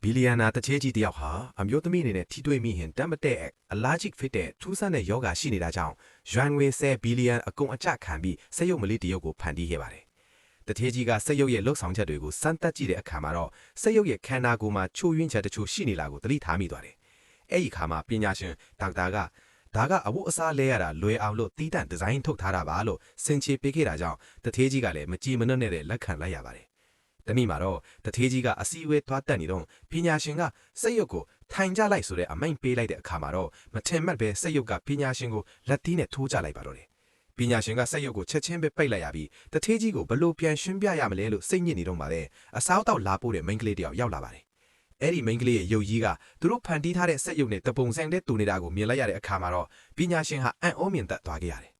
ဘီလီယံနာတစ်ချေကြီးတယောက်ဟာအမျိုးသမီးအနေနဲ့ထိတွေ့မိရင်တမ်းမတဲ့အလာဂျစ်ဖြစ်တဲ့ထူးဆန်းတဲ့ယောဂရှိနေတာကြောင့်ယွမ်ငွေ10ဘီလီယံအကုန်အကျခံပြီးစက်ရုပ်မလေးတရုတ်ကိုဖန်တီးခဲ့ပါတယ်။တထေးကြီးကစက်ရုပ်ရဲ့လှုပ်ဆောင်ချက်တွေကိုစမ်းသပ်ကြည့်တဲ့အခါမှာတော့စက်ရုပ်ရဲ့ခန္ဓာကိုယ်မှာချိုးယွင်းချက်တချို့ရှိနေလာကိုသတိထားမိသွားတယ်။အဲ့ဒီအခါမှာပညာရှင်ဒေါက်တာကဒါကအဝတ်အစားလဲရတာလွယ်အောင်လို့တီးတန့်ဒီဇိုင်းထုတ်ထားတာပါလို့စင်ချေပေးခဲ့တာကြောင့်တထေးကြီးကလည်းမကြည်မနှက်နဲ့လက်ခံလိုက်ရပါတယ်။တနည်းမှာတော့တထေးကြီးကအစည်းအဝေးသွားတက်နေတော့ပညာရှင်ကစက်ရုပ်ကိုထိုင်ကြလိုက်ဆိုတဲ့အမိန့်ပေးလိုက်တဲ့အခါမှာတော့မထင်မှတ်ပဲစက်ရုပ်ကပညာရှင်ကိုလက်သီးနဲ့ထိုးကြလိုက်ပါတော့တယ်။ပညာရှင်ကစက်ရုပ်ကိုချက်ချင်းပဲပိတ်လိုက်ရပြီးတထေးကြီးကိုဘလို့ပြန်ရှင်းပြရမလဲလို့စိတ်ညစ်နေတော့မှပဲအစားတောက်လာပို့တဲ့မိန်းကလေးတယောက်ရောက်လာပါတယ်။အဲ့ဒီမိန်းကလေးရဲ့ရုပ်ကြီးကသူတို့ဖန်တီးထားတဲ့စက်ရုပ်နဲ့တပုံစံတဲ့တူနေတာကိုမြင်လိုက်ရတဲ့အခါမှာတော့ပညာရှင်ဟာအံ့ဩမြင်သက်သွားခဲ့ရတယ်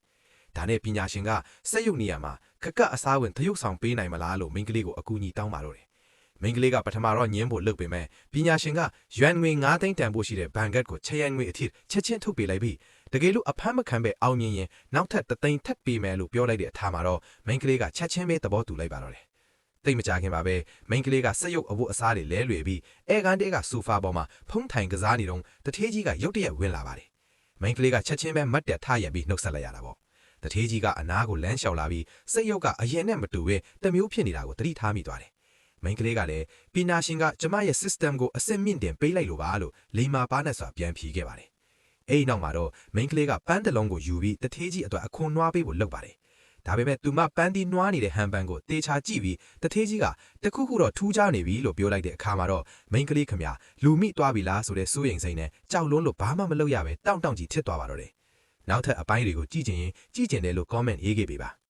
။ဒါနဲ့ပညာရှင်ကစက်ရုပ်နေရာမှာခက်ကအစားဝင်သရုပ်ဆောင်ပေးနိုင်မလားလို့မိန်းကလေးကိုအကူအညီတောင်းပါတော့တယ်။မိန်းကလေးကပထမတော့ညင်းဖို့လုပ်ပေမဲ့ပညာရှင်ကယွမ်ငွေ9သိန်းတန်ဖို့ရှိတဲ့ဘန်ကတ်ကိုချက်ရန်ငွေအထိချက်ချင်းထုတ်ပေးလိုက်ပြီးတကယ်လို့အဖမ်းမခံပဲအောင်မြင်ရင်နောက်ထပ်3သိန်းထပ်ပေးမယ်လို့ပြောလိုက်တဲ့အထားမှာတော့မိန်းကလေးကချက်ချင်းပဲသဘောတူလိုက်ပါတော့တယ်။သိမကြခင်ပါပဲမိန်းကလေးကစက်ရုပ်အဝတ်အစားတွေလဲလွယ်ပြီးအဲကန်တဲကဆိုဖာပေါ်မှာဖုံးထိုင်ကစားနေတော့တထေးကြီးကရုတ်တရက်ဝင်လာပါတယ်။မိန်းကလေးကချက်ချင်းပဲမတ်တက်ထရပြီးနှုတ်ဆက်လိုက်ရတာပေါ့။တထေးကြီးကအနားကိုလမ်းလျှောက်လာပြီးစက်ရုပ်ကအရင်နဲ့မတူပဲတမျိုးဖြစ်နေတာကိုသတိထားမိသွားတယ်။မိန်းကလေးကလည်းပညာရှင်ကကျမရဲ့ system ကိုအစစ်မြင့်တင်ပေးလိုက်လို့ပါလို့လိမ္မာပါနဲ့စွာပြန်ဖြေခဲ့ပါတယ်။အဲဒီနောက်မှာတော့မိန်းကလေးကပန်းတလုံးကိုယူပြီးတထေးကြီးအတွက်အခွန်နွားပေးဖို့လုပ်ပါတယ်။ဒါပေမဲ့သူမပန်းတီးနွားနေတဲ့ဟန်ပန်ကိုတေချာကြည့်ပြီးတထေးကြီးကတခုခုတော့ထူးခြားနေပြီလို့ပြောလိုက်တဲ့အခါမှာတော့မိန်းကလေးခမလူမိသွားပြီလားဆိုတဲ့စိုးရိမ်စိတ်နဲ့ကြောက်လွန်းလို့ဘာမှမလုပ်ရပဲတောင့်တောင့်ကြီးဖြစ်သွားပါတော့တယ်။နောက်ထပ်အပိုင်းတွေကိုကြည့်ချင်ရင်ကြည့်ချင်တယ်လို့ comment ရေးခဲ့ပေးပါ။